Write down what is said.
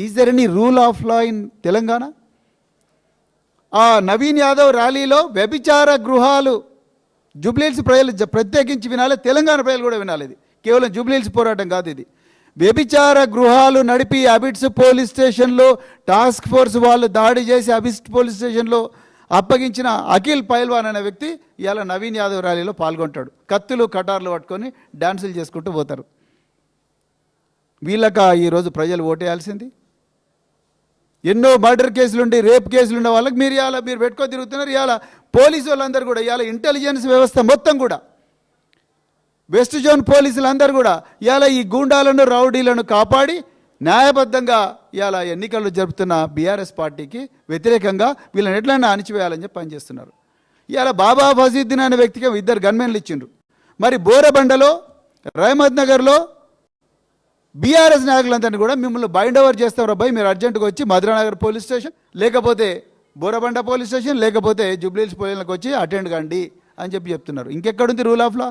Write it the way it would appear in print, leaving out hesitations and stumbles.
Is there any rule of law in Telangana? ఆ నవీన్ యాదవ్ ర్యాలీలో వ్యభిచార గృహాలు జూబ్లీహిల్స్ ప్రజలు ప్రత్యేకించి వినాలి, తెలంగాణ ప్రజలు కూడా వినాలి. ఇది కేవలం జూబ్లీహిల్స్ పోరాటం కాదు. ఇది వ్యభిచార గృహాలు నడిపి అబిడ్స్ పోలీస్ స్టేషన్లో టాస్క్ ఫోర్స్ వాళ్ళు దాడి చేసి అబిడ్స్ పోలీస్ స్టేషన్లో అప్పగించిన అఖిల్ పైల్వాన్ అనే వ్యక్తి ఇవాళ నవీన్ యాదవ్ ర్యాలీలో పాల్గొంటాడు. కత్తులు కటార్లు పట్టుకొని డ్యాన్సులు చేసుకుంటూ పోతారు. వీళ్ళక ఈరోజు ప్రజలు ఓటేయాల్సింది. ఎన్నో మర్డర్ కేసులుండి రేప్ కేసులుండే వాళ్ళకి మీరు పెట్టుకొని తిరుగుతున్నారు. ఇవాళ పోలీసు వాళ్ళందరూ కూడా, ఇవాళ ఇంటెలిజెన్స్ వ్యవస్థ మొత్తం కూడా, వెస్ట్ జోన్ పోలీసులందరూ కూడా ఇవాళ ఈ గూండాలను రౌడీలను కాపాడి న్యాయబద్ధంగా ఇవాళ ఎన్నికలు జరుపుతున్న బీఆర్ఎస్ పార్టీకి వ్యతిరేకంగా వీళ్ళని ఎట్లైనా అణిచివేయాలని చెప్పి పనిచేస్తున్నారు. ఇవాళ బాబా ఫజీద్దీన్ అనే వ్యక్తికి 2 గన్మెన్లు ఇచ్చిండ్రు. మరి బోరబండలో, రహమత్ నగర్లో బీఆర్ఎస్ నాయకులందరినీ కూడా మిమ్మల్ని బైండ్ ఓవర్ చేస్తాం అబ్బాయి, మీరు అర్జెంటుగా వచ్చి మధురానగర్ పోలీస్ స్టేషన్ లేకపోతే బోరబండ పోలీస్ స్టేషన్ లేకపోతే జూబ్లీహిల్స్ పోలీసులకు వచ్చి అటెండ్ కండి అని చెప్పి చెప్తున్నారు. ఇంకెక్కడుంది రూల్ ఆఫ్ లా?